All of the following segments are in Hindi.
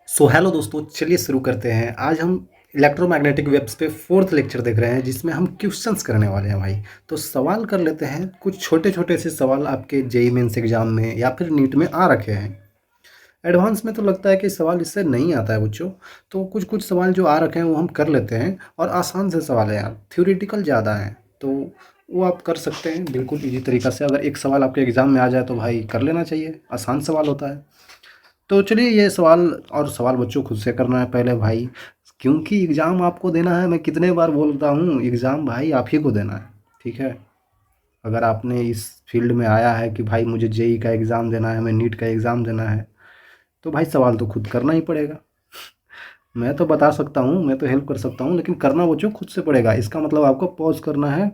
हेलो दोस्तों, चलिए शुरू करते हैं। आज हम इलेक्ट्रोमैग्नेटिक वेव्स पे 4th लेक्चर देख रहे हैं, जिसमें हम क्वेश्चंस करने वाले हैं भाई। तो सवाल कर लेते हैं। कुछ छोटे-छोटे से सवाल आपके जेईई मेंस एग्जाम में या फिर नीट में आ रखे हैं। एडवांस में तो लगता है कि सवाल इससे नहीं आता है बच्चों। तो कुछ-कुछ सवाल जो आ रखे हैं वो हम कर लेते हैं, और आसान से सवाल है यार, थ्योरेटिकल ज़्यादा हैं। तो वो आप कर सकते हैं बिल्कुल ईज़ी तरीक़ा से। अगर एक सवाल आपके एग्ज़ाम में आ जाए तो भाई कर लेना चाहिए, आसान सवाल होता है। तो चलिए ये सवाल, और सवाल बच्चों खुद से करना है पहले भाई, क्योंकि एग्ज़ाम आपको देना है। मैं कितने बार बोलता हूँ, एग्ज़ाम भाई आप ही को देना है, ठीक है। अगर आपने इस फील्ड में आया है कि भाई मुझे जेई का एग्ज़ाम देना है, हमें नीट का एग्ज़ाम देना है, तो भाई सवाल तो खुद करना ही पड़ेगा। मैं तो बता सकता हूँ, मैं तो हेल्प कर सकता हूँ, लेकिन करना बच्चों खुद से पड़ेगा। इसका मतलब आपको पॉज करना है,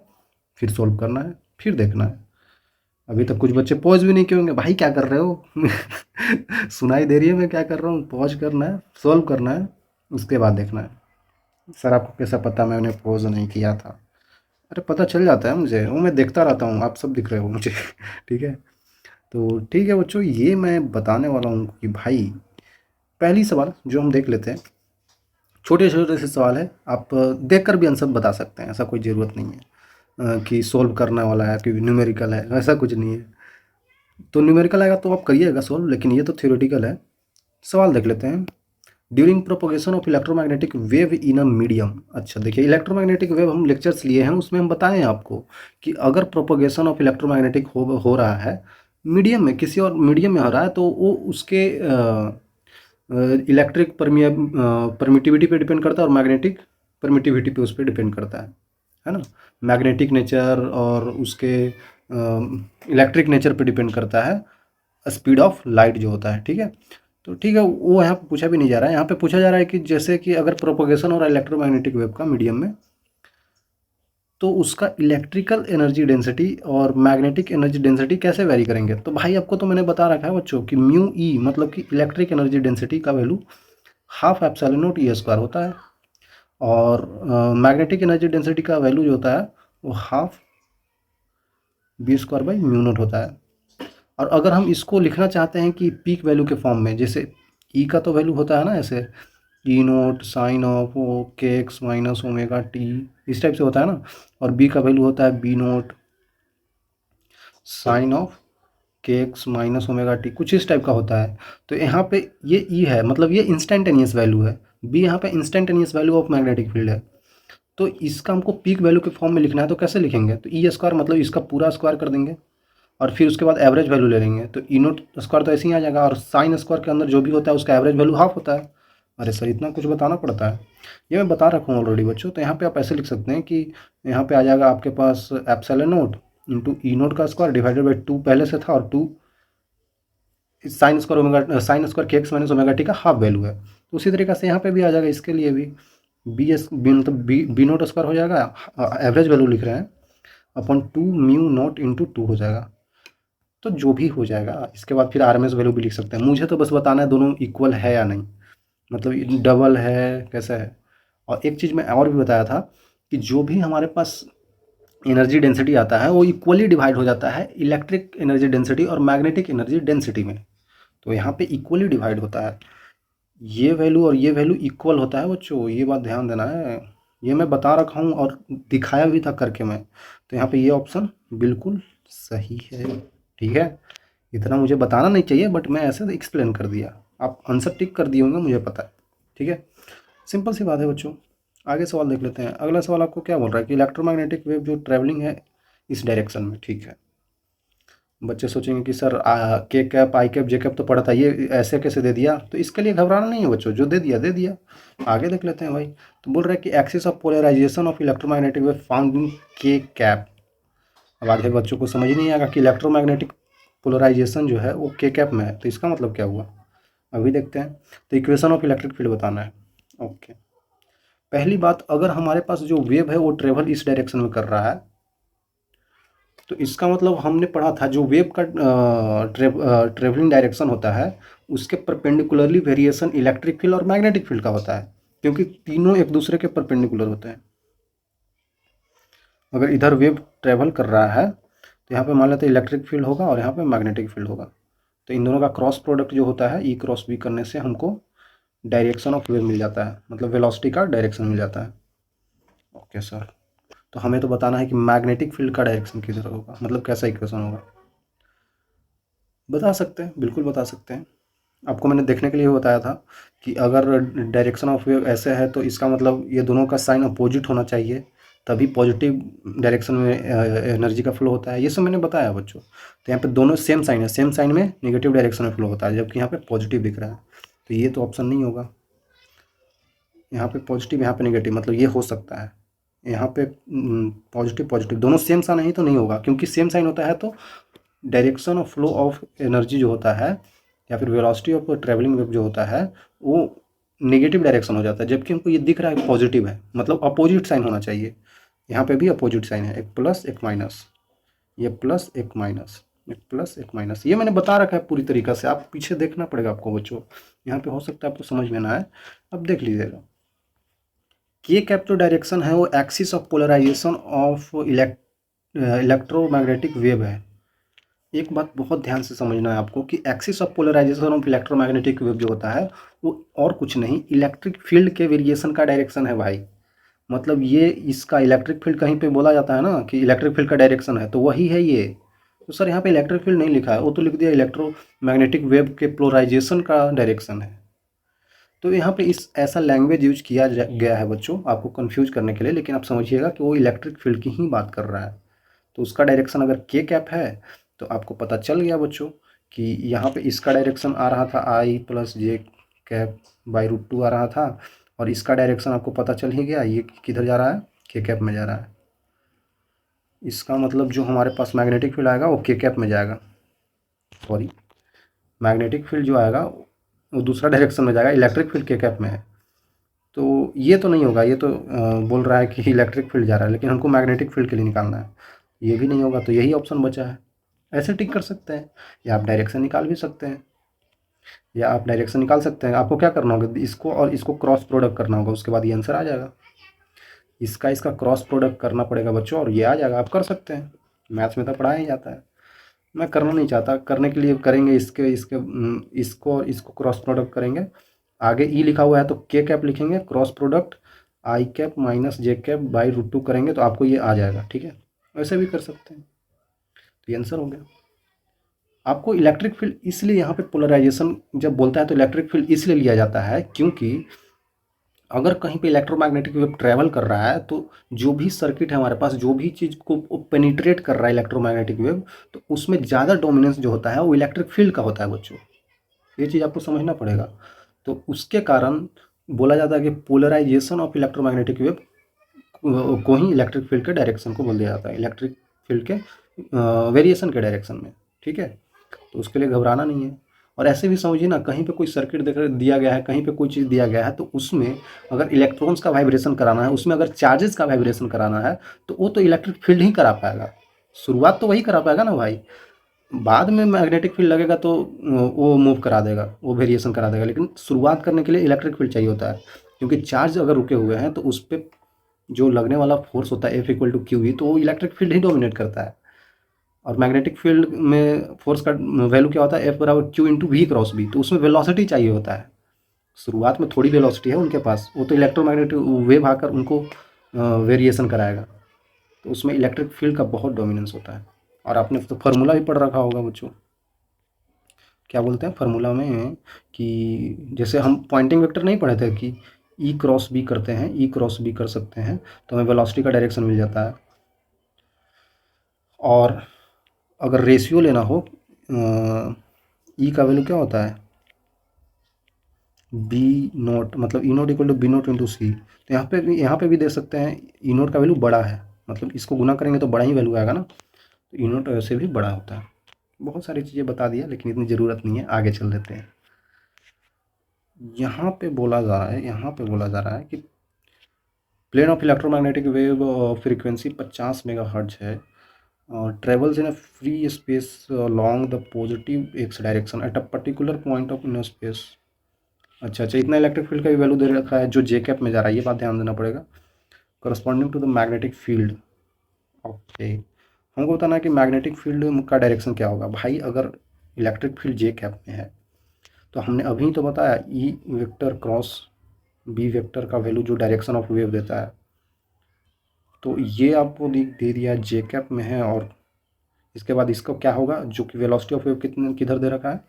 फिर सोल्व करना है, फिर देखना है। अभी तक कुछ बच्चे पॉज भी नहीं किए होंगे, भाई क्या कर रहे हो? सुनाई दे रही है मैं क्या कर रहा हूँ? पॉज करना है, सॉल्व करना है, उसके बाद देखना है। सर आपको कैसा पता मैंने पॉज नहीं किया था? अरे पता चल जाता है मुझे, वो मैं देखता रहता हूँ, आप सब दिख रहे हो मुझे। ठीक है। तो ठीक है बच्चों, ये मैं बताने वाला हूँ कि भाई पहली सवाल जो हम देख लेते हैं, छोटे छोटे से सवाल है, आप देख कर भी आंसर बता सकते हैं, ऐसा कोई ज़रूरत नहीं है कि सोल्व करने वाला है, कि न्यूमेरिकल है, ऐसा कुछ नहीं है। तो न्यूमेरिकल आएगा तो आप करिएगा सोल्व, लेकिन ये तो थ्योरेटिकल है। सवाल देख लेते हैं। During propagation of electromagnetic wave in a medium. अच्छा देखिए, इलेक्ट्रोमैग्नेटिक वेव हम लेक्चर्स लिए हैं, उसमें हम बताए हैं आपको कि अगर प्रोपोगेशन ऑफ इलेक्ट्रोमैग्नेटिक हो रहा है मीडियम में, किसी और मीडियम में हो रहा है, तो वो उसके इलेक्ट्रिक परमिटिविटी पे डिपेंड करता है, और मैग्नेटिक परमिटिविटी पे उस पर डिपेंड करता है ना। मैग्नेटिक नेचर और उसके इलेक्ट्रिक नेचर पे डिपेंड करता है स्पीड ऑफ लाइट जो होता है, ठीक है। तो ठीक है, वो यहाँ पे पूछा भी नहीं जा रहा है। यहाँ पे पूछा जा रहा है कि जैसे कि अगर प्रोपोगेशन और इलेक्ट्रोमैग्नेटिक वेव का मीडियम में, तो उसका इलेक्ट्रिकल एनर्जी डेंसिटी और मैग्नेटिक एनर्जी डेंसिटी कैसे वेरी करेंगे। तो भाई आपको तो मैंने बता रखा है बच्चों कि म्यू ई मतलब कि इलेक्ट्रिक एनर्जी डेंसिटी का value half epsilon naught E square होता है, और मैग्नेटिक एनर्जी डेंसिटी का वैल्यू जो होता है वो half B square by mu naught होता है। और अगर हम इसको लिखना चाहते हैं कि पीक वैल्यू के फॉर्म में, जैसे ई का तो वैल्यू होता है ना ऐसे, ई नोट साइन ऑफ ओ के एक्स माइनस ओमेगा टी, इस टाइप से होता है ना। और बी का वैल्यू होता है बी नोट साइन ऑफ के एक्स माइनस ओमेगा टी, कुछ इस टाइप का होता है। तो यहाँ पे ये ई है, मतलब ये इंस्टेंटेनियस वैल्यू है। बी यहाँ पे instantaneous value of magnetic field है। तो इसका हमको पीक वैल्यू के फॉर्म में लिखना है, तो कैसे लिखेंगे? तो ई स्क्वायर मतलब इसका पूरा स्क्वायर कर देंगे, और फिर उसके बाद एवरेज वैल्यू ले लेंगे। तो ई नोट स्क्वायर तो ऐसे ही आ जाएगा, और साइन स्क्वायर के अंदर जो भी होता है उसका एवरेज वैल्यू हाफ होता है। अरे सर इतना कुछ बताना पड़ता है? ये मैं बता रखा हूँ ऑलरेडी बच्चों। तो यहाँ पे आप ऐसे लिख सकते हैं कि यहाँ पे आ जाएगा आपके पास एप्सिलॉन नोट इंटू ई नोट का स्क्वायर डिवाइडेड बाई 2 पहले से था, और 2 sine square omega, sine square के एक्स माइनस ओमेगा टी का हाफ वैल्यू है। तो उसी तरीके से यहाँ पे भी आ जाएगा, इसके लिए भी बी मतलब बी नोट स्क्वायर हो जाएगा, एवरेज वैल्यू लिख रहे हैं, अपॉन 2 म्यू नोट इंटू 2 हो जाएगा। तो जो भी हो जाएगा, इसके बाद फिर आरएमएस वैल्यू भी लिख सकते हैं। मुझे तो बस बताना है दोनों इक्वल है या नहीं, मतलब डबल है कैसा है। और एक चीज़ मैं और भी बताया था कि जो भी हमारे पास एनर्जी डेंसिटी आता है वो इक्वली डिवाइड हो जाता है इलेक्ट्रिक एनर्जी डेंसिटी और मैग्नेटिक एनर्जी डेंसिटी में। तो यहाँ पे इक्वली डिवाइड होता है, ये वैल्यू और ये वैल्यू इक्वल होता है बच्चों, ये बात ध्यान देना है। ये मैं बता रखा हूँ और दिखाया भी था करके मैं। तो यहाँ पे ये ऑप्शन बिल्कुल सही है, ठीक है। इतना मुझे बताना नहीं चाहिए, बट मैं ऐसे एक्सप्लेन कर दिया, आप आंसर टिक कर दिए होंगे मुझे पता है, ठीक है। सिंपल सी बात है बच्चों। आगे सवाल देख लेते हैं। अगला सवाल आपको क्या बोल रहा है कि इलेक्ट्रोमैग्नेटिक वेव जो ट्रैवलिंग है इस डायरेक्शन में, ठीक है। बच्चे सोचेंगे कि सर के कैप आई कैप जे कैप तो पढ़ा था, ये ऐसे कैसे दे दिया? तो इसके लिए घबराना नहीं है बच्चों, जो दे दिया दे दिया। आगे देख लेते हैं भाई। तो बोल रहा है कि axis of polarisation of electromagnetic wave found in K cap. अब आगे बच्चों को समझ नहीं आएगा कि इलेक्ट्रोमैग्नेटिक पोलराइजेशन जो है वो के कैप में है, तो इसका मतलब क्या हुआ अभी देखते हैं। तो इक्वेशन ऑफ इलेक्ट्रिक फील्ड बताना है। ओके, पहली बात, अगर हमारे पास जो वेव है वो ट्रेवल इस डायरेक्शन में कर रहा है, तो इसका मतलब हमने पढ़ा था जो वेव का ट्रेवलिंग डायरेक्शन होता है उसके परपेंडिकुलरली वेरिएशन इलेक्ट्रिक फील्ड और मैग्नेटिक फील्ड का होता है, क्योंकि तीनों एक दूसरे के परपेंडिकुलर होते हैं। अगर इधर वेव ट्रेवल कर रहा है तो यहाँ पे मान लेते हैं इलेक्ट्रिक फील्ड होगा और यहाँ पे मैग्नेटिक फील्ड होगा। तो इन दोनों का क्रॉस प्रोडक्ट जो होता है ई क्रॉस बी करने से हमको डायरेक्शन ऑफ वेव मिल जाता है, मतलब वेलोसिटी का डायरेक्शन मिल जाता है। ओके सर, तो हमें तो बताना है कि मैग्नेटिक फील्ड का डायरेक्शन किधर होगा, मतलब कैसा इक्वेशन होगा। बता सकते हैं, बिल्कुल बता सकते हैं। आपको मैंने देखने के लिए बताया था कि अगर डायरेक्शन ऑफ वेव ऐसे है तो इसका मतलब ये दोनों का साइन अपोजिट होना चाहिए, तभी पॉजिटिव डायरेक्शन में एनर्जी का फ्लो होता है। ये सब मैंने बताया बच्चों। तो यहाँ पे दोनों सेम साइन है, सेम साइन में नेगेटिव डायरेक्शन में फ्लो होता है, जबकि यहाँ पे पॉजिटिव दिख रहा है, तो ये तो ऑप्शन नहीं होगा। यहाँ पे पॉजिटिव, यहाँ पे नेगेटिव, मतलब ये हो सकता है। यहाँ पे पॉजिटिव पॉजिटिव दोनों सेम साइन नहीं तो नहीं होगा, क्योंकि सेम साइन होता है तो direction of flow of energy जो होता है या फिर वेलोसिटी ऑफ ट्रैवलिंग वेव जो होता है वो नेगेटिव डायरेक्शन हो जाता है, जबकि हमको ये दिख रहा है पॉजिटिव है, मतलब अपोजिट साइन होना चाहिए। यहाँ पे भी अपोजिट साइन है, एक प्लस एक माइनस, ये प्लस एक माइनस, एक प्लस एक माइनस, ये मैंने बता रखा है पूरी तरीक़ा से, आप पीछे देखना पड़ेगा आपको बच्चों। यहाँ पे हो सकता है आपको समझ में ना आए, अब देख लीजिएगा। के कैप जो डायरेक्शन है वो axis of polarisation of electromagnetic wave है। एक बात बहुत ध्यान से समझना है आपको कि axis of polarisation of electromagnetic wave जो होता है वो और कुछ नहीं, इलेक्ट्रिक फील्ड के वेरिएशन का डायरेक्शन है भाई। मतलब ये इसका इलेक्ट्रिक फील्ड कहीं पे बोला जाता है ना कि इलेक्ट्रिक फील्ड का डायरेक्शन है, तो वही है ये। तो सर यहाँ पे इलेक्ट्रिक फील्ड नहीं लिखा है, वो तो लिख दिया इलेक्ट्रोमैग्नेटिक वेव के पोलराइजेशन का डायरेक्शन है। तो यहाँ पे इस ऐसा लैंग्वेज यूज किया गया है बच्चों आपको कंफ्यूज करने के लिए, लेकिन आप समझिएगा कि वो इलेक्ट्रिक फील्ड की ही बात कर रहा है। तो उसका डायरेक्शन अगर के कैप है तो आपको पता चल गया बच्चों कि यहाँ पे इसका डायरेक्शन आ रहा था i plus j cap by root two आ रहा था, और इसका डायरेक्शन आपको पता चल ही गया, ये किधर जा रहा है, के कैप में जा रहा है। इसका मतलब जो हमारे पास मैग्नेटिक फील्ड आएगा वो के कैप में जाएगा, सॉरी मैग्नेटिक फील्ड जो आएगा वो दूसरा डायरेक्शन में जाएगा, इलेक्ट्रिक फील्ड के कैप में है। तो ये तो नहीं होगा, ये तो बोल रहा है कि इलेक्ट्रिक फील्ड जा रहा है, लेकिन हमको मैग्नेटिक फील्ड के लिए निकालना है, ये भी नहीं होगा, तो यही ऑप्शन बचा है। ऐसे टिक कर सकते हैं, या आप डायरेक्शन निकाल भी सकते हैं, या आप डायरेक्शन निकाल सकते हैं। आपको क्या करना होगा, इसको और इसको क्रॉस प्रोडक्ट करना होगा, उसके बाद ये आंसर आ जाएगा। इसका इसका क्रॉस प्रोडक्ट करना पड़ेगा बच्चों, और ये आ जाएगा। आप कर सकते हैं, मैथ्स में तो पढ़ाया ही जाता है। मैं करना नहीं चाहता, करने के लिए करेंगे इसके इसके इसको और इसको क्रॉस प्रोडक्ट करेंगे। आगे ई लिखा हुआ है तो के कैप लिखेंगे, cross product I cap minus J cap by root two करेंगे तो आपको ये आ जाएगा। ठीक है, वैसे भी कर सकते हैं। तो ये आंसर हो गया। आपको इलेक्ट्रिक फील्ड इसलिए यहाँ पे पोलराइजेशन जब बोलता है तो इलेक्ट्रिक फील्ड इसलिए लिया जाता है क्योंकि अगर कहीं पे इलेक्ट्रोमैग्नेटिक वेव ट्रैवल कर रहा है तो जो भी सर्किट है हमारे पास, जो भी चीज़ को पेनिट्रेट कर रहा है इलेक्ट्रोमैग्नेटिक वेव, तो उसमें ज़्यादा डोमिनेंस जो होता है वो इलेक्ट्रिक फील्ड का होता है बच्चों। ये चीज़ आपको समझना पड़ेगा। तो उसके कारण बोला जाता है कि पोलराइजेशन ऑफ इलेक्ट्रोमैग्नेटिक वेव को ही इलेक्ट्रिक फील्ड के डायरेक्शन को बोल दिया जाता है, इलेक्ट्रिक फील्ड के वेरिएशन के डायरेक्शन में। ठीक है, तो उसके लिए घबराना नहीं है। और ऐसे भी समझिए ना, कहीं पे कोई सर्किट देकर दिया गया है, कहीं पे कोई चीज़ दिया गया है, तो उसमें अगर इलेक्ट्रॉन्स का वाइब्रेशन कराना है, उसमें अगर चार्जेस का वाइब्रेशन कराना है, तो वो तो इलेक्ट्रिक फील्ड ही करा पाएगा। शुरुआत तो वही करा पाएगा ना भाई, बाद में मैग्नेटिक फील्ड लगेगा तो वो मूव करा देगा, वो वेरिएशन करा देगा, लेकिन शुरुआत करने के लिए इलेक्ट्रिक फील्ड चाहिए होता है। क्योंकि चार्ज अगर रुके हुए हैं तो उस पर जो लगने वाला फोर्स होता है F equal to Q V, तो वो इलेक्ट्रिक फील्ड ही डोमिनेट करता है। और मैग्नेटिक फील्ड में फोर्स का वैल्यू क्या होता है, एफ बराबर Q into V cross B, तो उसमें वेलोसिटी चाहिए होता है। शुरुआत में थोड़ी वेलोसिटी है उनके पास, वो तो इलेक्ट्रोमैग्नेटिक वेव आकर उनको वेरिएशन कराएगा, तो उसमें इलेक्ट्रिक फील्ड का बहुत डोमिनेंस होता है। और आपने तो फार्मूला भी पढ़ रखा होगा बच्चों, क्या बोलते हैं फार्मूला में कि जैसे हम पॉइंटिंग वेक्टर नहीं पढ़े थे कि ई क्रॉस बी करते हैं, ई क्रॉस बी कर सकते हैं तो हमें वेलोसिटी का डायरेक्शन मिल जाता है। और अगर रेशियो लेना हो, ई का वैल्यू क्या होता है, बी नोट, मतलब e naught equal to b naught into c. तो यहाँ पे भी दे सकते हैं, ई नोट का वैल्यू बड़ा है, मतलब इसको गुना करेंगे तो बड़ा ही वैल्यू आएगा ना, तो ई नोट से भी बड़ा होता है। बहुत सारी चीज़ें बता दिया, लेकिन इतनी ज़रूरत नहीं है, आगे चल देते हैं। यहाँ पे बोला जा रहा है, यहाँ पे बोला जा रहा है कि plane of electromagnetic wave frequency 50 megahertz है, travels in a free space along the positive x direction at a particular point of inner space। अच्छा अच्छा, इतना इलेक्ट्रिक फील्ड का भी वैल्यू दे रखा है जो जे कैप में जा रहा है, ये बात ध्यान देना पड़ेगा। Corresponding to the magnetic field, okay, हमको बताना है कि मैग्नेटिक फील्ड का डायरेक्शन क्या होगा। भाई अगर इलेक्ट्रिक फील्ड जे कैप में है तो हमने अभी तो बताया E vector cross B vector का वैल्यू जो डायरेक्शन ऑफ वेव देता है, तो ये आपको दे दिया जे कैप में है। और इसके बाद इसका क्या होगा, जो कि वेलोसिटी ऑफ वेव कितने किधर दे रखा है,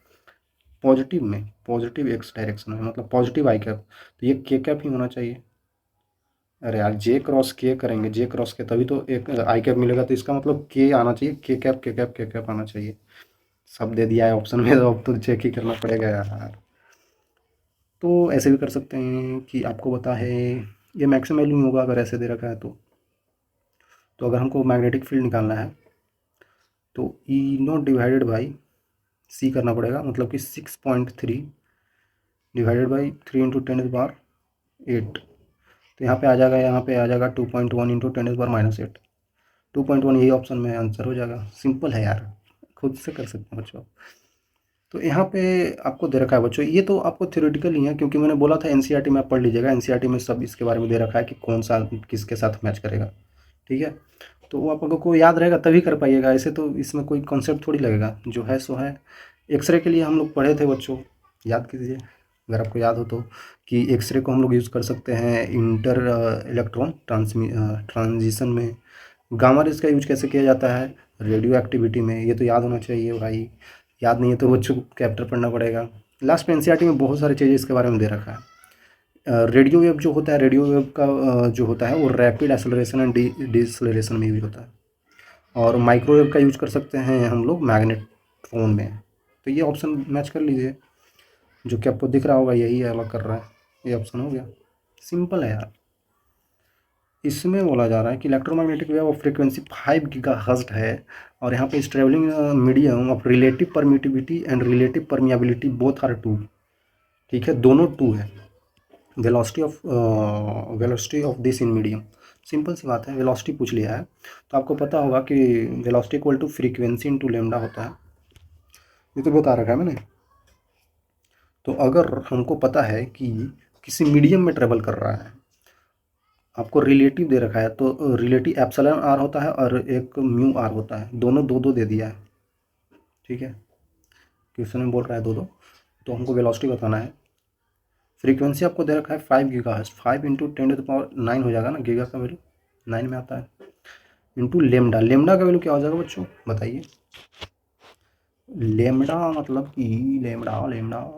पॉजिटिव में, पॉजिटिव एक्स डायरेक्शन में, मतलब पॉजिटिव आई कैप, तो ये के कैप ही होना चाहिए। अरे यार जे क्रॉस के करेंगे, जे क्रॉस के तभी तो एक आई कैप मिलेगा, तो इसका मतलब के आना चाहिए, के कैप के कैप के कैप आना चाहिए। सब दे दिया है ऑप्शन में, तो अब तो चेक ही करना पड़ेगा यार। तो ऐसे भी कर सकते हैं कि आपको पता है ये मैक्सिमम वैल्यू नहीं होगा अगर ऐसे दे रखा है तो अगर हमको मैग्नेटिक फील्ड निकालना है तो ई नॉट डिवाइडेड बाई सी करना पड़ेगा, मतलब कि 6.3 डिवाइडेड बाई 3 × 10⁻8। तो यहाँ पे आ जाएगा, यहाँ पे आ जाएगा 2.1 × 10⁻−8। 2.1 यही ऑप्शन में आंसर हो जाएगा। सिंपल है यार, खुद से कर सकते हैं बच्चों। तो यहाँ पे आपको दे रखा है बच्चों, ये तो आपको थ्योरेटिकल ही है, क्योंकि मैंने बोला था एनसीईआरटी में आप पढ़ लीजिएगा, एनसीईआरटी में सब इसके बारे में दे रखा है कि कौन सा किसके साथ मैच करेगा। ठीक है, तो वो आप लोगों को याद रहेगा तभी कर पाइएगा, ऐसे तो इसमें कोई कॉन्सेप्ट थोड़ी लगेगा, जो है सो है। एक्सरे के लिए हम लोग पढ़े थे बच्चों, याद कीजिए अगर आपको याद हो तो, कि एक्सरे को हम लोग यूज़ कर सकते हैं इंटर इलेक्ट्रॉन ट्रांजिशन में। गामा रेज का यूज कैसे किया जाता है, रेडियो एक्टिविटी में, ये तो याद होना चाहिए भाई। याद नहीं है तो बच्चों को कैप्टर पढ़ना पड़ेगा। लास्ट में एनसीईआरटी में बहुत सारी चीज़ें इसके बारे में दे रखा है। रेडियो वेव जो होता है, रेडियो वेव का जो होता है वो रैपिड एक्सेलरेशन एंड डिसलेरेशन में यूज होता है। और माइक्रोवेव का यूज कर सकते हैं हम लोग मैग्नेट फोन में। तो ये ऑप्शन मैच कर लीजिए, जो कि आपको दिख रहा होगा यही अलग कर रहा है, ये ऑप्शन हो गया। सिंपल है यार। इसमें बोला जा रहा है कि electromagnetic wave of frequency 5 gigahertz है, और यहाँ पे इस travelling medium of relative permittivity and relative permeability both are 2। ठीक है, दोनों 2 है। Velocity of this in medium, simple सी बात है, वेलोसिटी पूछ लिया है तो आपको पता होगा कि velocity equal to frequency into lambda होता है, ये तो बता रखा है मैंने। तो अगर हमको पता है कि किसी मीडियम में ट्रेवल कर रहा है, आपको रिलेटिव दे रखा है, तो रिलेटिव एप्सिलॉन आर होता है और एक म्यू आर होता है, दोनों दो दो दे दिया है। ठीक है, क्वेश्चन में बोल रहा है दो दो, तो हमको वेलोसिटी बताना है। फ्रीक्वेंसी आपको दे रखा है 5 गीगाहर्ट्ज, 5 × 10⁻9 हो जाएगा ना, गीगा का वैल्यू 9 में आता है, इंटू लेमडा। लेमडा का वैल्यू क्या हो जाएगा बच्चों बताइए। लेमडा मतलब कि लेमडा लेमडा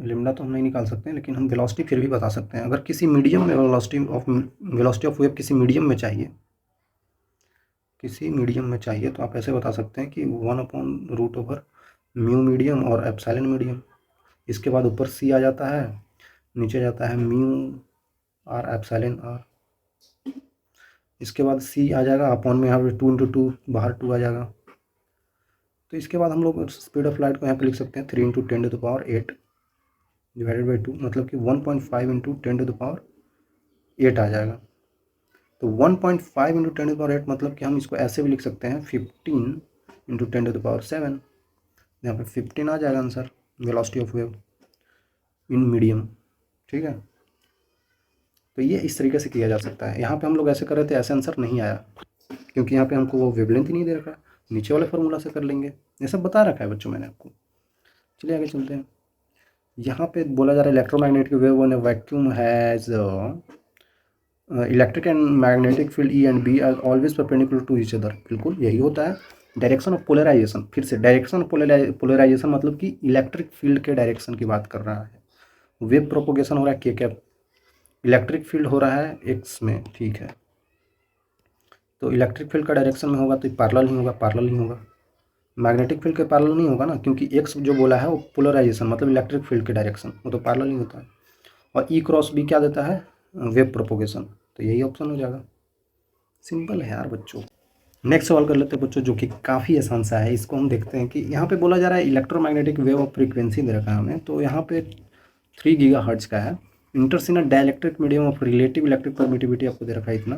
लेमडा तो हम नहीं निकाल सकते हैं, लेकिन हम वेलोसिटी फिर भी बता सकते हैं। अगर किसी मीडियम में वेलोसिटी ऑफ वेव किसी मीडियम में चाहिए, किसी मीडियम में चाहिए, तो आप ऐसे बता सकते हैं कि 1/√ओवर म्यू मीडियम और एप्सिलॉन मीडियम। इसके बाद ऊपर सी आ जाता है, नीचे जाता है म्यू आर एप्सिलॉन आर। इसके बाद सी आ जाएगा अपॉन में, यहाँ पे 2 × 2 बाहर 2 आ जाएगा। तो इसके बाद हम लोग स्पीड ऑफ लाइट को यहाँ पे लिख सकते हैं 3 × 10⁸ डिवाइडेड बाई 2, मतलब कि 1.5 × 10⁸ आ जाएगा। तो 1.5 × 10⁸ मतलब कि हम इसको ऐसे भी लिख सकते हैं 15 × 10⁷। यहाँ पे 15 आ जाएगा answer, velocity of wave in medium. ठीक है, तो ये इस तरीके से किया जा सकता है। यहाँ पे हम लोग ऐसे कर रहे थे, ऐसे आंसर नहीं आया, क्योंकि यहाँ पे हमको वो वेवलेंथ ही नहीं दे रखा है। नीचे वाले फार्मूला से कर लेंगे, ये सब बता रखा है बच्चों मैंने आपको। चलिए आगे चलते हैं। यहाँ पे बोला जा रहा है electromagnetic wave in vacuum has electric and magnetic field E and B are always perpendicular to each other. बिल्कुल यही होता है। डायरेक्शन ऑफ पोलराइजेशन, फिर से डायरेक्शन ऑफ पोलराइजेशन मतलब कि इलेक्ट्रिक फील्ड के डायरेक्शन की बात कर रहा है। वेव प्रोपोगेशन हो रहा है के कैप, इलेक्ट्रिक फील्ड हो रहा है एक्स में। ठीक है, तो इलेक्ट्रिक फील्ड का डायरेक्शन में होगा तो पैरेलल ही होगा, पैरेलल ही होगा। मैग्नेटिक फील्ड के पैरेलल नहीं होगा ना, क्योंकि एक्स जो बोला है वो पोलराइजेशन मतलब इलेक्ट्रिक फील्ड के डायरेक्शन, वो तो पैरेलल ही होता है। और ई क्रॉस बी क्या देता है, वेव प्रोपोगेशन, तो यही ऑप्शन हो जाएगा। सिंपल है यार बच्चों। नेक्स्ट सवाल कर लेते हैं बच्चों, जो कि काफ़ी आसान सा है। इसको हम देखते हैं कि यहाँ पे बोला जा रहा है इलेक्ट्रोमैग्नेटिक वेव ऑफ फ्रीक्वेंसी दे रखा है हमें, तो यहाँ पे 3 गीगाहर्ट्ज का है। इंटर्स इन अ dielectric medium of relative electric permittivity आपको दे रखा है इतना,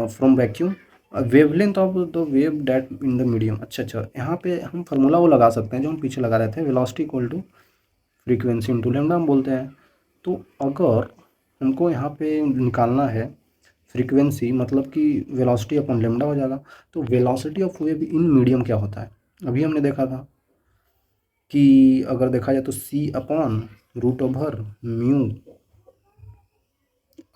from vacuum wavelength of the wave that in the medium. अच्छा, यहाँ पे हम फार्मूला वो लगा सकते हैं जो हम पीछे लगा रहे थे, velocity equal to frequency into lambda हम बोलते हैं। तो अगर हमको यहाँ पे निकालना है फ्रीक्वेंसी, मतलब कि वेलोसिटी अपॉन लेमडा हो जाएगा। तो velocity of wave in medium क्या होता है, अभी हमने देखा था कि अगर देखा जाए तो c upon root over mu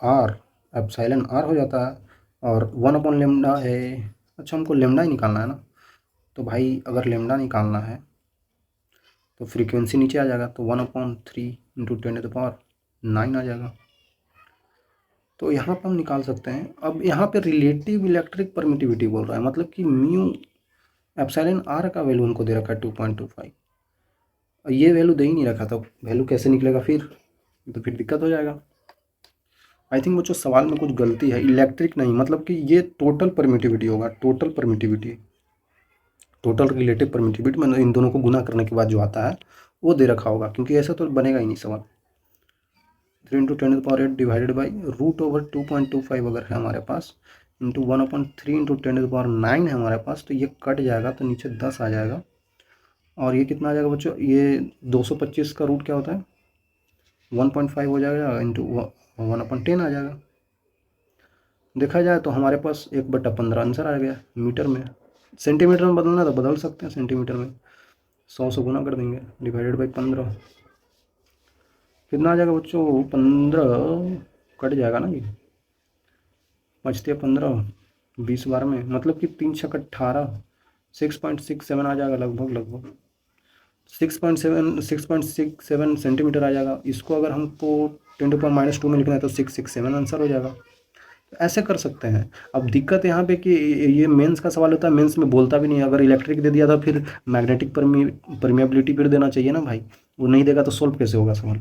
r epsilon r हो जाता है और 1 अपॉन लेमडा है। अच्छा, हमको लेमडा ही निकालना है ना, तो भाई अगर लेमडा निकालना है तो फ्रीक्वेंसी नीचे आ जाएगा, तो 1/3 इंटू 10⁹ आ जाएगा। तो यहाँ पर हम निकाल सकते हैं। अब यहाँ पे रिलेटिव इलेक्ट्रिक परमिटिविटी बोल रहा है, मतलब कि म्यू एप्सिलॉन आर का वैल्यू हमको दे रखा है 2.25, और ये वैल्यू दे ही नहीं रखा, तो वैल्यू कैसे निकलेगा फिर, तो फिर दिक्कत हो जाएगा। आई थिंक बच्चों सवाल में कुछ गलती है, इलेक्ट्रिक नहीं, मतलब कि ये टोटल परमिटिविटी होगा, total permittivity, total relative permittivity, मतलब इन दोनों को गुना करने के बाद जो आता है वो दे रखा होगा, क्योंकि ऐसा तो बनेगा ही नहीं सवाल। 3 × 10⁸ डिवाइडेड बाई रूट ओवर 2.25 अगर है हमारे पास, इंटू 1/3 इंटू 10⁹ है हमारे पास, तो ये कट जाएगा तो नीचे 10 आ जाएगा। और ये कितना आ जाएगा बच्चों, ये 225 का रूट क्या होता है, 1.5 हो जाएगा, इंटू 1/10 आ जाएगा। देखा जाए तो हमारे पास 1/15 आंसर आ गया मीटर में। सेंटीमीटर में बदलना है तो बदल सकते हैं, सेंटीमीटर में 100 से गुना कर देंगे, डिवाइडेड बाई 15 कितना आ जाएगा बच्चों, 15 कट जाएगा ना, ये बचते 15, 20 बार में, मतलब कि 3×6 = 18, 6.67 आ जाएगा, लगभग 6.67 सेंटीमीटर आ जाएगा। इसको अगर हमको 10⁻⁻² में लिखना है तो 667 आंसर हो जाएगा। ऐसे कर सकते हैं। अब दिक्कत यहाँ पे कि ये मेंस का सवाल होता है, मेंस में बोलता भी नहीं है, अगर इलेक्ट्रिक दे दिया था फिर मैग्नेटिक परमिएबिलिटी फिर देना चाहिए ना भाई, वो नहीं देगा तो सोल्व कैसे होगा सवाल,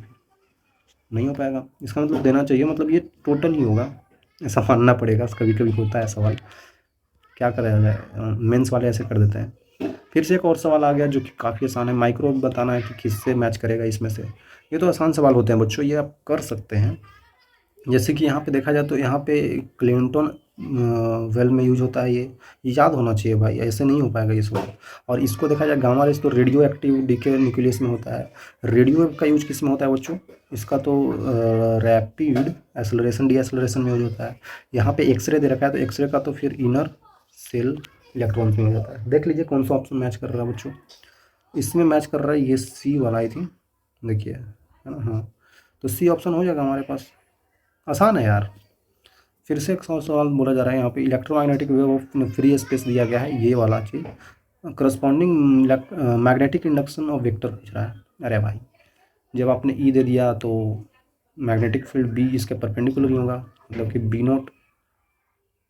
नहीं हो पाएगा। इसका मतलब देना चाहिए, मतलब ये टोटल ही होगा, ऐसा मानना पड़ेगा। कभी कभी होता है सवाल, क्या करा जाए, मेंस वाले ऐसे कर देते हैं। फिर से एक और सवाल आ गया जो कि काफ़ी आसान है, माइक्रो बताना है कि किससे मैच करेगा इसमें से। ये तो आसान सवाल होते हैं बच्चों, ये आप कर सकते हैं। जैसे कि यहाँ पे देखा जाए तो यहाँ पे क्लिंटन वेल में यूज होता है, ये याद होना चाहिए भाई, ऐसे नहीं हो पाएगा ये सवाल। और इसको देखा जाए गामा रेज तो रेडियो एक्टिव डीके न्यूक्लियस में होता है। रेडियो वेव का यूज किस में होता है बच्चों, इसका तो रैपिड एक्सेलरेशन डी एक्सेलरेशन में यूज होता है। यहाँ पे एक्सरे दे रखा है तो एक्सरे का तो फिर इनर सेल इलेक्ट्रॉन में हो जाता है। देख लीजिए कौन सा ऑप्शन मैच कर रहा है बच्चों, इसमें मैच कर रहा है ये सी वाला, आई थिंक, देखिए है ना, हाँ, तो सी ऑप्शन हो जाएगा हमारे पास। आसान है यार। फिर से एक सवाल बोला जा रहा है यहाँ पे, electromagnetic wave of free space दिया गया है, ये वाला चीज़ corresponding magnetic induction of vector पूछ रहा है। अरे भाई, जब आपने ई दे दिया तो मैग्नेटिक फील्ड बी इसके परपेंडिकुलर ही होगा, मतलब कि बी नॉट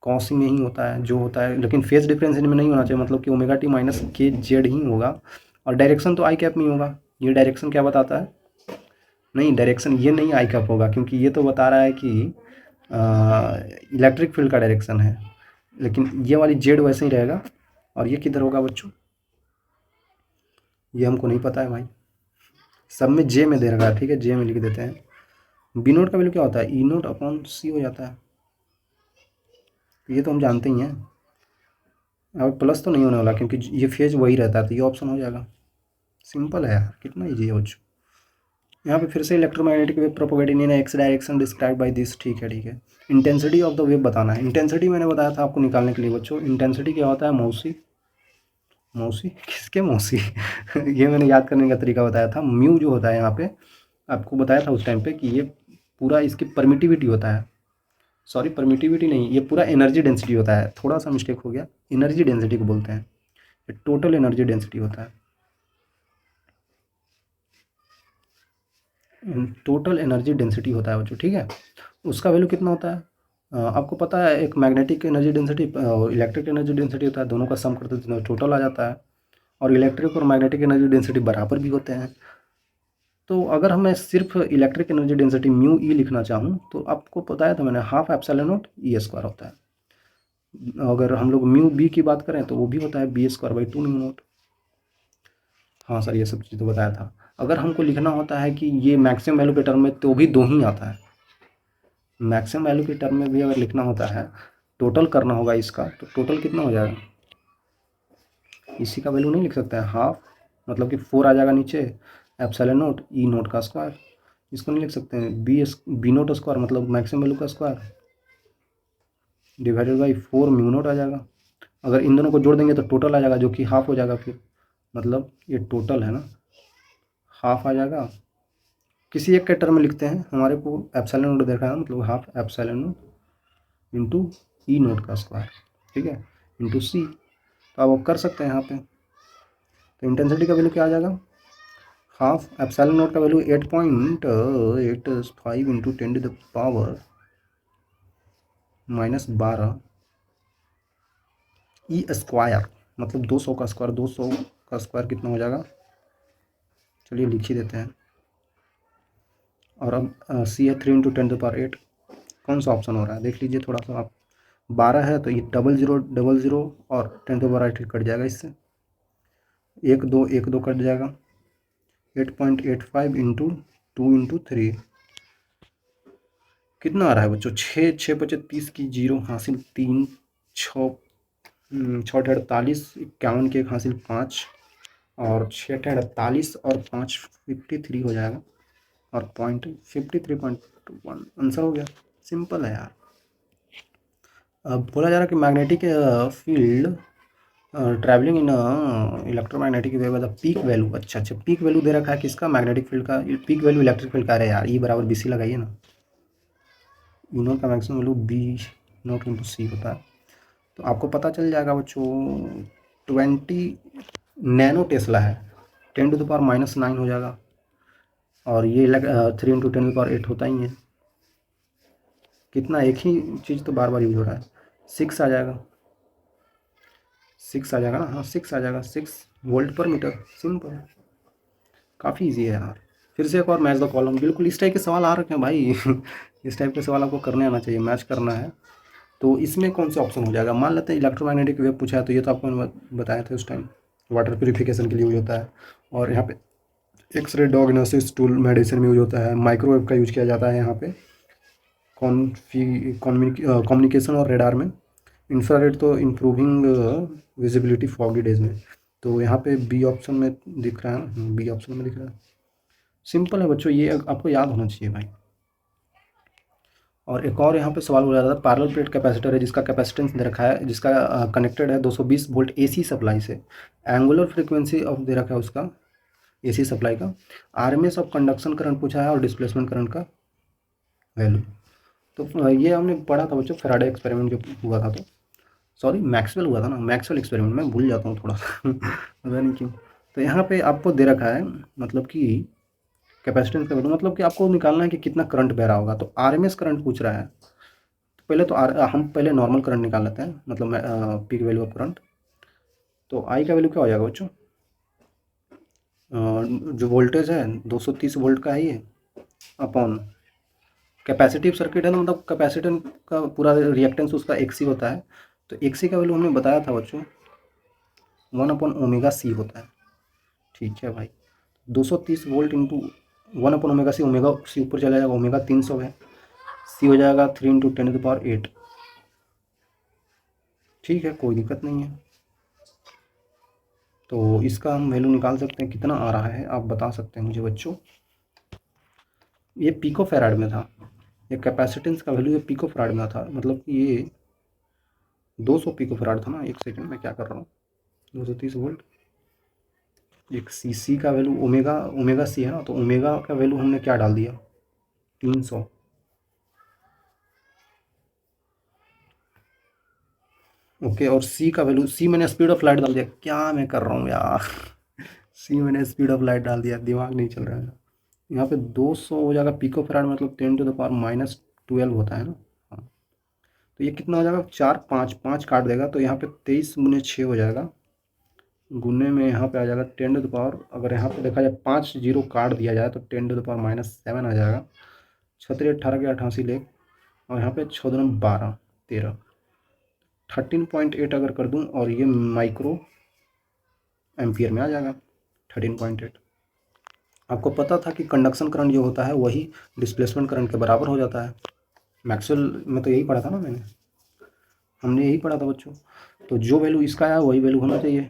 कॉस में ही होता है जो होता है, लेकिन फेज डिफरेंस इनमें नहीं होना चाहिए, मतलब कि ओमेगा टी माइनस के जेड ही होगा। और डायरेक्शन तो आई कैप में ही होगा। ये डायरेक्शन क्या बताता है, नहीं डायरेक्शन ये नहीं आई कैप होगा, क्योंकि ये तो बता रहा है कि इलेक्ट्रिक फील्ड का डायरेक्शन है, लेकिन ये वाली जेड वैसे ही रहेगा। और ये किधर होगा बच्चों, ये हमको नहीं पता है भाई, सब में जे में दे रखा है, ठीक है, जे में लिख देते हैं। बी नोट का वैल्यू क्या होता है, ई नोट अपॉन सी हो जाता है, ये तो हम जानते ही हैं। अब प्लस तो नहीं होने वाला क्योंकि ये फेज वही रहता है, तो ये ऑप्शन हो जाएगा। सिंपल है यार, कितना ईजी है बच्चों। यहाँ पे फिर से electromagnetic wave propagating in x direction describe by this, ठीक है। इंटेंसिटी ऑफ द वेव बताना है। इंटेंसिटी मैंने बताया था आपको निकालने के लिए बच्चों, इंटेंसिटी क्या होता है, मौसी मौसी किसके मौसी ये मैंने याद करने का तरीका बताया था। म्यू जो होता है यहाँ पे आपको बताया था उस टाइम पे कि ये पूरा इसकी परमिटिविटी होता है, सॉरी परमिटिविटी नहीं, ये पूरा एनर्जी डेंसिटी होता है, थोड़ा सा मिस्टेक हो गया, एनर्जी डेंसिटी को बोलते हैं, ये टोटल एनर्जी डेंसिटी होता है, टोटल एनर्जी डेंसिटी होता है बच्चों, ठीक है। उसका वैल्यू कितना होता है, आपको पता है, एक मैग्नेटिक एनर्जी डेंसिटी और इलेक्ट्रिक एनर्जी डेंसिटी होता है, दोनों का सम करते हैं टोटल आ जाता है। और इलेक्ट्रिक और मैग्नेटिक एनर्जी डेंसिटी बराबर भी होते हैं। तो अगर मैं सिर्फ electric energy density mu E लिखना चाहूँ तो आपको बताया था मैंने, half epsilon naught E square होता है। अगर हम लोग म्यू बी की बात करें तो वो भी होता है b²/2 म्यू नॉट। हाँ सर, ये सब चीज़ तो बताया था। अगर हमको लिखना होता है कि ये मैक्सिमम वैल्यू के टर्म में, तो भी दो ही आता है। मैक्सिमम वैल्यू के टर्म में भी अगर लिखना होता है, टोटल करना होगा इसका, तो टोटल कितना हो जाएगा, इसी का वैल्यू नहीं लिख सकते हैं, हाफ, मतलब कि 4 आ जाएगा नीचे, एप्सिलॉन नॉट ई नॉट का स्क्वायर, इसको नहीं लिख सकते हैं, बी नॉट स्क्वायर मतलब मैक्सिमम वैल्यू का square, divided by 4 mu naught आ जाएगा। अगर इन दोनों को जोड़ देंगे तो टोटल आ जाएगा, जो कि हाफ हो जाएगा फिर, मतलब ये टोटल है ना, हाफ आ जाएगा, किसी एक के टर्म में लिखते हैं, हमारे को एप्सिलॉन नोट देखा है, मतलब हाफ एप्सिलॉन नोट इंटू ई नोट का स्क्वायर, ठीक है, इंटू सी। तो आप कर सकते हैं यहाँ पे। तो इंटेंसिटी का वैल्यू क्या आ जाएगा, हाफ एप्सिलॉन नोट का वैल्यू 8.85 इंटू 10⁻⁻12 ई स्क्वायर, मतलब 200 का स्क्वायर, 200 का स्क्वायर कितना हो जाएगा, चलिए लिख ही देते हैं। और अब सी है 3 इंटू 10⁻8, कौन सा ऑप्शन हो रहा है देख लीजिए थोड़ा सा आप। 12 है तो ये 0000 और 10⁻8 कट जाएगा इससे, 1 2 कट जाएगा, 8.85 इंटू 2 इंटू 3 कितना आ रहा है बच्चों, 6 6 बचे 30 की जीरो हासिल 3 6 6 48 51 के एक हासिल 5 और 6 48 और 5 53 हो जाएगा और 53.1 आंसर हो गया। सिंपल है यार। अब बोला जा रहा है कि magnetic field travelling in electromagnetic wave the peak value, अच्छा अच्छा पीक वैल्यू दे रखा है किसका, मैग्नेटिक फील्ड का, पीक वैल्यू इलेक्ट्रिक फील्ड का है यार, ई बराबर बी सी लगाइए ना, ई नोट का maximum value b naught into c होता है। तो आपको पता चल जाएगा बच्चों 20 नैनो टेस्ला है, 10⁻⁻9 हो जाएगा, और ये 3 इंटू 10⁻8 होता ही है, कितना एक ही चीज़ तो बार बार यूज हो रहा है, 6 आ जाएगा, 6 आ जाएगा ना, हाँ 6 आ जाएगा, 6 वोल्ट/मीटर। सिंपल, काफ़ी इजी है यार। फिर से एक और मैच द कॉलम, बिल्कुल इस टाइप के सवाल आ रखे हैं भाई इस टाइप के सवाल आपको करने आना चाहिए, मैच करना है। तो इसमें कौन सा ऑप्शन हो जाएगा, मान लेते हैं इलेक्ट्रोमैग्नेटिक वेव पूछा है, तो ये तो आपको बताया था उस टाइम, वाटर प्योरीफिकेशन के लिए यूज होता है, और यहाँ पे एक्सरे डायग्नोसिस टूल मेडिसिन में यूज होता है, माइक्रोवेव का यूज किया जाता है यहाँ पे कम्युनिकेशन और रेडार में, इंफ्रारेड तो इम्प्रूविंग विजिबिलिटी फॉगी डेज में। तो यहाँ पे बी ऑप्शन में दिख रहा है, बी ऑप्शन में दिख रहा है। सिंपल है बच्चों, ये आपको याद होना चाहिए भाई। और एक और यहाँ पे सवाल हो रहा था, पैरेलल प्लेट कैपेसिटर है जिसका कैपेसिटेंस दे रखा है, जिसका कनेक्टेड है 220 वोल्ट एसी सप्लाई से, एंगुलर फ्रीक्वेंसी ऑफ दे रखा है उसका एसी सप्लाई का, आरएमएस ऑफ कंडक्शन करंट पूछा है और डिस्प्लेसमेंट करंट का वैल्यू। तो ये हमने पढ़ा था बच्चों, फैराडे एक्सपेरिमेंट जो हुआ था, तो सॉरी मैक्सवेल हुआ था ना, मैक्सवेल एक्सपेरिमेंट, मैं भूल जाता हूँ थोड़ा सा पता नहीं क्यों। तो यहाँ पे आपको दे रखा है, मतलब कि कैपेसिटेंस का वैल्यू, मतलब कि आपको निकालना है कि कितना करंट बह रहा होगा, तो आरएमएस करंट पूछ रहा है। तो पहले तो हम पहले नॉर्मल करंट निकाल लेते हैं, मतलब पीक वैल्यू ऑफ करंट। तो आई का वैल्यू क्या हो जाएगा बच्चों, जो वोल्टेज है 230 वोल्ट का है ये, अपॉन कैपेसिटिव सर्किट है ना, मतलब कैपेसिटेंस का पूरा रिएक्टेंस उसका एक्सी होता है, तो एक्सी का वैल्यू हमने बताया था बच्चों 1/ओमेगा सी होता है, ठीक है भाई। 230 वोल्ट इंटू 1/ओमेगा सी, ओमेगा सी ऊपर चला जाएगा, ओमेगा 300 है, सी हो जाएगा 3 इंटू 10⁸ ठीक है, कोई दिक्कत नहीं है। तो इसका हम वैल्यू निकाल सकते हैं, कितना आ रहा है आप बता सकते हैं मुझे बच्चों। ये पिको फैराड में था, ये कैपेसिटेंस का वैल्यू ये पिको फैराड में था, मतलब कि ये 200 पिको फैराड था ना, एक सेकंड में क्या कर रहा हूँ, 230 वोल्ट, एक सी का वैल्यू ओमेगा ओमेगा सी है ना, तो ओमेगा का वैल्यू हमने क्या डाल दिया 300, ओके, और सी का वैल्यू, सी मैंने स्पीड ऑफ लाइट डाल दिया, क्या मैं कर रहा हूँ यार सी मैंने स्पीड ऑफ लाइट डाल दिया, दिमाग नहीं चल रहा है। यहाँ पे 200 हो जाएगा पिको फैराड, मतलब 10⁻⁻12 होता है ना, हाँ। तो ये कितना हो जाएगा, 4 5 5 काट देगा, तो यहाँ पे 23 × 6 हो जाएगा, गुने में यहाँ पे आ जाएगा 10⁻, अगर यहाँ पे देखा जाए 5 जीरो काट दिया जाए तो 10⁻⁻7 आ जाएगा, 18 के 88 लेख, और यहाँ पे 6×2 = 12 13, 13.8 अगर कर दूं, और ये माइक्रो एम्पियर में आ जाएगा 13.8। आपको पता था कि कंडक्शन करंट जो होता है वही डिस्प्लेसमेंट करंट के बराबर हो जाता है, मैक्सवेल में तो यही पढ़ा था ना मैंने, हमने यही पढ़ा था बच्चों। तो जो वैल्यू इसका आया वही वैल्यू होना चाहिए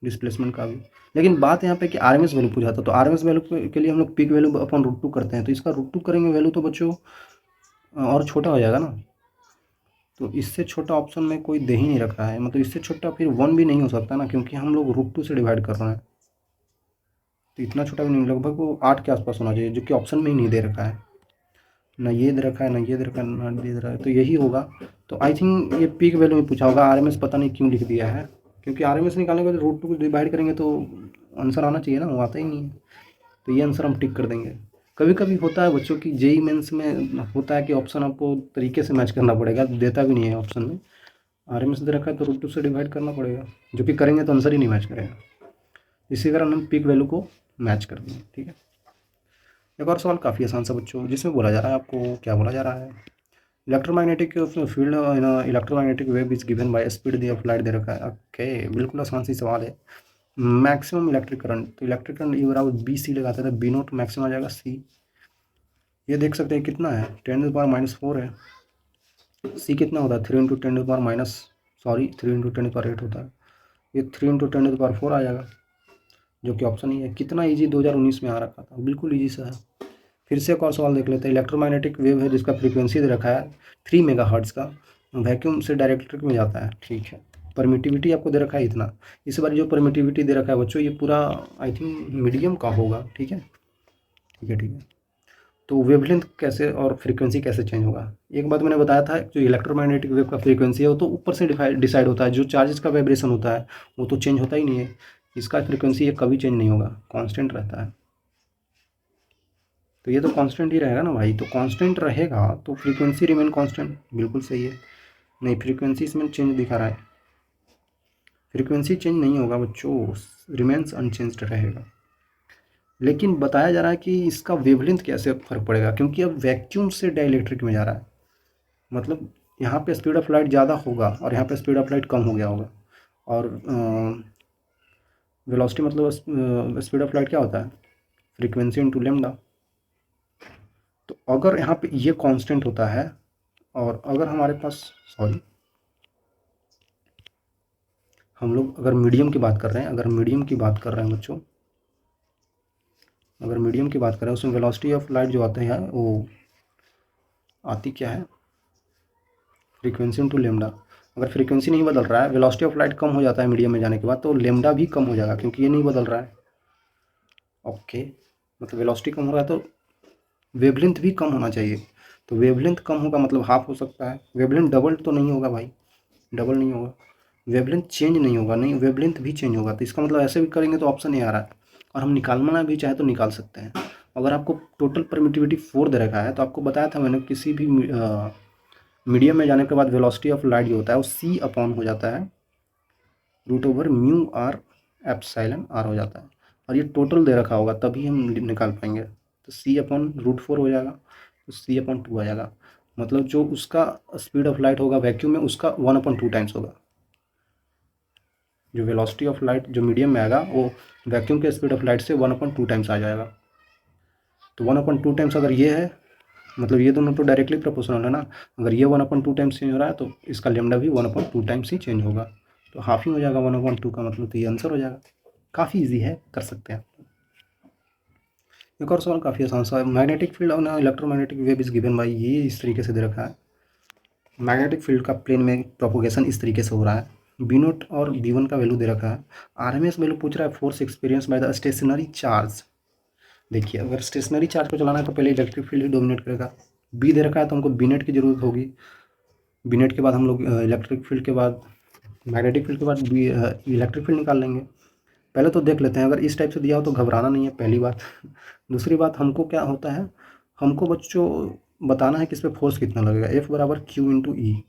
डिस्प्लेसमेंट का भी। लेकिन बात यहाँ पे कि आरएमएस वैल्यू पूछा था, तो आरएमएस वैल्यू के लिए हम लोग पीक वैल्यू अपन √2 करते हैं, तो इसका √2 करेंगे वैल्यू तो बच्चों और छोटा हो जाएगा ना, तो इससे छोटा ऑप्शन में कोई दे ही नहीं रखा है, मतलब इससे छोटा फिर 1 भी नहीं हो सकता ना, क्योंकि हम लोग √2 से डिवाइड कर रहे हैं, तो इतना छोटा भी नहीं, लगभग वो 8 के आसपास होना चाहिए, जो कि ऑप्शन में ही नहीं दे रखा है, ना ये दे रखा है, ना ये दे रखा है, ना ये दे रखा है, तो यही होगा। तो आई थिंक ये पीक वैल्यू में पूछा होगा, आरएमएस पता नहीं क्यों लिख दिया है, क्योंकि आरएमएस निकालने के बाद रूट टू को डिवाइड करेंगे तो आंसर आना चाहिए ना, वो आता ही नहीं है। तो ये आंसर हम टिक कर देंगे। कभी कभी होता है बच्चों की जेई मेंस में होता है कि ऑप्शन आपको तरीके से मैच करना पड़ेगा, देता भी नहीं है ऑप्शन में, आरएमएस दे रखा है तो रूट टू से डिवाइड करना पड़ेगा, जो कि करेंगे तो आंसर ही नहीं मैच करेगा। इसी कारण हम पीक वैल्यू को मैच कर देंगे, ठीक है। एक और सवाल काफ़ी आसान सा बच्चों, जिसमें बोला जा रहा है, आपको क्या बोला जा रहा है, electromagnetic field in electromagnetic wave is given by speed of light दे रखा है। ओके, बिल्कुल आसान सी सवाल है। मैक्सिमम इलेक्ट्रिक करंट, तो इलेक्ट्रिक करंट ये बराबर बी सी लगाते थे, बी नोट मैक्सिमम आ जाएगा सी। ये देख सकते हैं कितना है, 10⁻⁻4 है। सी कितना होता है, 3 × 10⁻8 होता है, ये 3 × 10⁻4 आ जाएगा, जो कि ऑप्शन ही है। कितना ईजी 2019 में आ रखा था, बिल्कुल ईजी सा है। फिर से एक और सवाल देख लेते हैं। इलेक्ट्रोमैग्नेटिक वेव है जिसका फ्रीक्वेंसी दे रखा है 3 मेगाहर्ट्ज़ का, वैक्यूम से डायरेक्ट्रिक में जाता है, ठीक है। परमिटिविटी आपको दे रखा है इतना। इस बार जो परमिटिविटी दे रखा है बच्चों, ये पूरा आई थिंक मीडियम का होगा, ठीक है, ठीक है, ठीक है। तो वेवलेंथ कैसे और फ्रीक्वेंसी कैसे चेंज होगा, एक बात मैंने बताया था, जो इलेक्ट्रोमैग्नेटिक वेव का फ्रीक्वेंसी है वो तो ऊपर से डिसाइड होता है, जो चार्जेस का वाइब्रेशन होता है वो तो चेंज होता ही नहीं है। इसका फ्रीक्वेंसी ये कभी चेंज नहीं होगा, कांस्टेंट रहता है। तो ये तो कांस्टेंट ही रहेगा ना भाई, तो कांस्टेंट रहेगा तो फ्रीक्वेंसी रिमेन कांस्टेंट, बिल्कुल सही है। नहीं, फ्रीक्वेंसी इसमें चेंज दिखा रहा है, फ्रीक्वेंसी चेंज नहीं होगा बच्चों, रिमेन्स अनचेंज्ड रहेगा। लेकिन बताया जा रहा है कि इसका वेवलेंथ कैसे फ़र्क पड़ेगा, क्योंकि अब वैक्यूम से डाइलेक्ट्रिक में जा रहा है, मतलब यहाँ पे स्पीड ऑफ लाइट ज़्यादा होगा और यहाँ पे स्पीड ऑफ लाइट कम हो गया होगा। और वेलोसिटी मतलब स्पीड ऑफ लाइट क्या होता है, फ्रीक्वेंसी इंटू लेमडा। तो अगर यहाँ पे ये कांस्टेंट होता है, और अगर हमारे पास, सॉरी, हम लोग अगर मीडियम की बात कर रहे हैं, अगर मीडियम की बात कर रहे हैं बच्चों, अगर मीडियम की बात करें उसमें वेलोसिटी ऑफ लाइट जो आते हैं वो आती क्या है, फ्रीक्वेंसी इंटू लेमडा। अगर फ्रीक्वेंसी नहीं बदल रहा है, वेलोसिटी ऑफ लाइट कम हो जाता है मीडियम में जाने के बाद, तो लेमडा भी कम हो जाएगा, क्योंकि ये नहीं बदल रहा है। ओके, मतलब वेलोसिटी कम हो रहा है तो वेवलेंथ भी कम होना चाहिए, तो वेवलेंथ कम होगा मतलब हाफ हो सकता है। वेवलेंथ डबल तो नहीं होगा भाई, डबल नहीं होगा। वेवलेंथ चेंज नहीं होगा, नहीं, वेवलेंथ भी चेंज होगा, तो इसका मतलब ऐसे भी करेंगे तो ऑप्शन नहीं आ रहा है। और हम निकालना भी चाहे तो निकाल सकते हैं। अगर आपको टोटल परमिटिविटी 4 दे रखा है, तो आपको बताया था मैंने, किसी भी मीडियम में जाने के बाद वेलोसिटी ऑफ लाइट जो होता है वो सी अपॉन हो जाता है √μr एप्सिलॉन आर हो जाता है, और ये टोटल दे रखा होगा तभी हम निकाल पाएंगे। तो सी अपॉन √4 हो जाएगा, तो सी अपॉन 2 आ जाएगा, मतलब जो उसका स्पीड ऑफ लाइट होगा वैक्यूम में, उसका 1/2 टाइम्स होगा। जो वेलोसिटी ऑफ लाइट जो मीडियम में आएगा वो वैक्यूम के स्पीड ऑफ लाइट से 1/2 टाइम्स आ जाएगा। तो 1/2 टाइम्स अगर ये है, मतलब ये दोनों तो डायरेक्टली प्रोपोर्शनल है ना, अगर ये 1/2 टाइम्स चेंज हो रहा है तो इसका लेमडा भी 1/2 टाइम्स ही चेंज होगा, तो हाफ ही हो जाएगा 1/2 का, मतलब तो ये आंसर हो जाएगा। काफ़ी इजी है, कर सकते हैं। एक और सवाल काफ़ी आसान सा है। मैग्नेटिक फील्ड और electromagnetic wave is given by, ये इस तरीके से दे रखा है। मैग्नेटिक फील्ड का प्लेन में प्रोपोगेशन इस तरीके से हो रहा है, बी नोट और बी वन का वैल्यू दे रखा है। आरएमएस वैल्यू पूछ रहा है force experience by the stationary charge. देखिए, अगर स्टेशनरी चार्ज को चलाना है तो पहले इलेक्ट्रिक फील्ड ही डोमिनेट करेगा। बी दे रखा है तो हमको बी नेट की जरूरत होगी, बी नेट के बाद हम लोग इलेक्ट्रिक फील्ड के बाद, मैग्नेटिक फील्ड के बाद बी इलेक्ट्रिक फील्ड निकाल लेंगे। पहले तो देख लेते हैं, अगर इस टाइप से दिया हो तो घबराना नहीं है, पहली बात। दूसरी बात, हमको क्या होता है, हमको बच्चों बताना है कि इस पर फोर्स कितना लगेगा, एफ बराबर क्यू इंटू ई।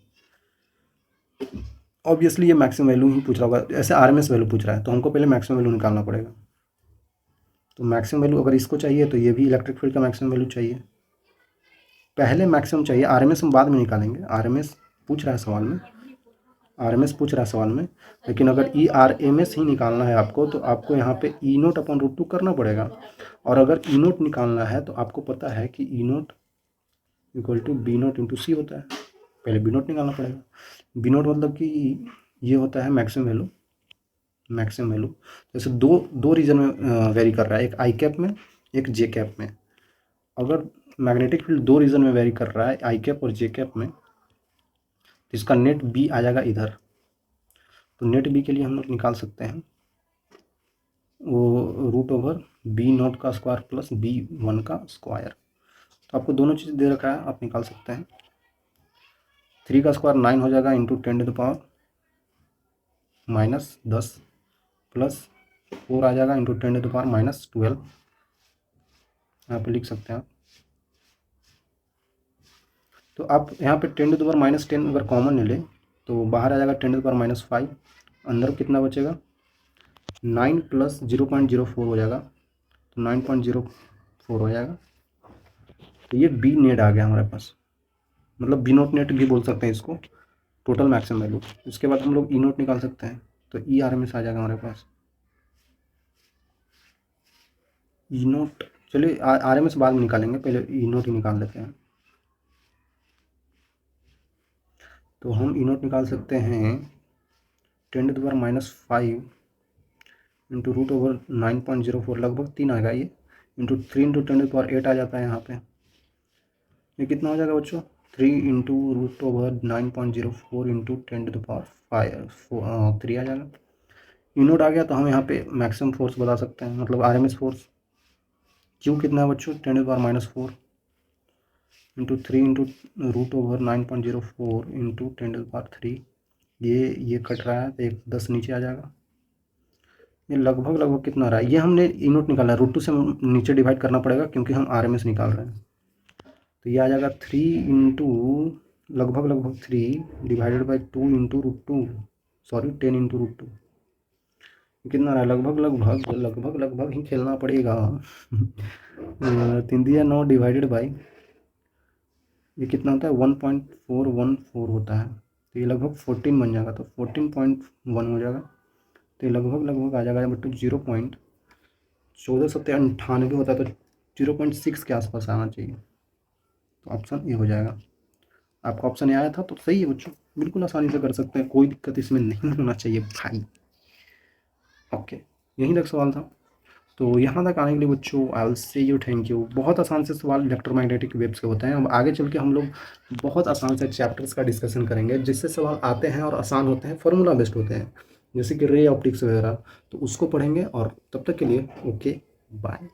ऑब्वियसली ये मैक्सिमम वैल्यू ही पूछ रहा होगा, ऐसे आरएमएस वैल्यू पूछ रहा है तो हमको पहले मैक्सिमम वैल्यू निकालना पड़ेगा। तो मैक्सिमम वैल्यू अगर इसको चाहिए तो ये भी इलेक्ट्रिक फील्ड का मैक्सिमम वैल्यू चाहिए, पहले मैक्सिमम चाहिए, आरएमएस हम बाद में निकालेंगे। आरएमएस पूछ रहा है सवाल में, आरएमएस पूछ रहा है सवाल में, लेकिन अगर ई आर एम एस ही निकालना है आपको, तो आपको यहाँ पे ई नोट अपॉन √2 करना पड़ेगा। और अगर ई नोट निकालना है तो आपको पता है कि e naught equal to b naught into c होता है, पहले बी नोट निकालना पड़ेगा। बी नोट मतलब कि ये होता है मैक्सिमम वैल्यू, मैक्सिमम वैल्यू जैसे दो दो रीजन में वेरी कर रहा है, एक आई कैप में, एक जे कैप में। अगर मैग्नेटिक फील्ड दो रीजन में वेरी कर रहा है, आई कैप और जे कैप में, तो इसका नेट बी आ जाएगा इधर। तो नेट बी के लिए हम लोग निकाल सकते हैं वो √/, बी नॉट का स्क्वायर प्लस बी वन का स्क्वायर। तो आपको दोनों चीज़ दे रखा है, आप निकाल सकते हैं। 3 का स्क्वायर 9 हो जाएगा इंटू 10⁻−10 प्लस 4 आ जाएगा इंटू 10⁻−12। यहाँ पे लिख सकते हैं आप। तो आप यहाँ पे 10⁻10 अगर कॉमन ले लें तो बाहर आ जाएगा 10⁻5। अंदर कितना बचेगा 9 प्लस 0.04 हो जाएगा, तो 9.04 हो जाएगा। तो ये बी नेट आ गया हमारे पास, मतलब बी नोट नेट भी बोल सकते हैं इसको, टोटल मैक्सिमम वैल्यू। इसके बाद हम लोग ई नोट निकाल सकते हैं, तो ई आर एम एस आ जाएगा हमारे पास। ई नोट चलिए आर एम एस बाद में निकालेंगे, पहले ई नोट ही निकाल लेते हैं। तो हम ई नोट निकाल सकते हैं 10⁻5 इंटू √9.04 लगभग 3 आएगा ये, इंटू 3 इंटू 10⁸ आ जाता है यहाँ पे। ये कितना हो जाएगा बच्चों 3 इंटू √9.04 इंटू 10⁵ 3 आ जाएगा। ई नोट आ गया तो हम यहाँ पे मैक्सिमम फोर्स बता सकते हैं, मतलब R M S force. Q कितना है बच्चों 10⁻⁻4 इंटू 3 इंटू √9.04 इंटू 10⁻3। ये कट रहा है तो एक 10 नीचे आ जाएगा। ये लगभग कितना आ रहा है, ये हमने ई नोट निकाला है, √2 से नीचे डिवाइड करना पड़ेगा क्योंकि हम आर एम एस निकाल रहे हैं। तो ये आ जाएगा 3 इंटू लगभग 3 divided by 2 into √2, sorry 10 into √2। कितना रहा है लगभग ही खेलना पड़ेगा 3 दिया 9 डिवाइडेड बाई ये कितना होता है 1.414 होता है, तो ये लगभग 14 बन जाएगा, तो 14.1 हो जाएगा। तो ये लगभग आ जाएगा बट 0.1498 होता है, तो 0.6 के आसपास आना चाहिए। तो ऑप्शन ए हो जाएगा। आपका ऑप्शन ए आया था तो सही है बच्चों, बिल्कुल आसानी से कर सकते हैं, कोई दिक्कत इसमें नहीं होना चाहिए भाई। ओके, यहीं तक सवाल था। तो यहाँ तक आने के लिए बच्चों I will say you thank you. बहुत आसान से सवाल इलेक्ट्रोमैग्नेटिक वेव्स के होते हैं। अब आगे चल के हम लोग बहुत आसान से चैप्टर्स का डिस्कशन करेंगे जिससे सवाल आते हैं और आसान होते हैं, फार्मूला बेस्ड होते हैं, जैसे कि रे ऑप्टिक्स वगैरह, तो उसको पढ़ेंगे। और तब तक के लिए ओके बाय।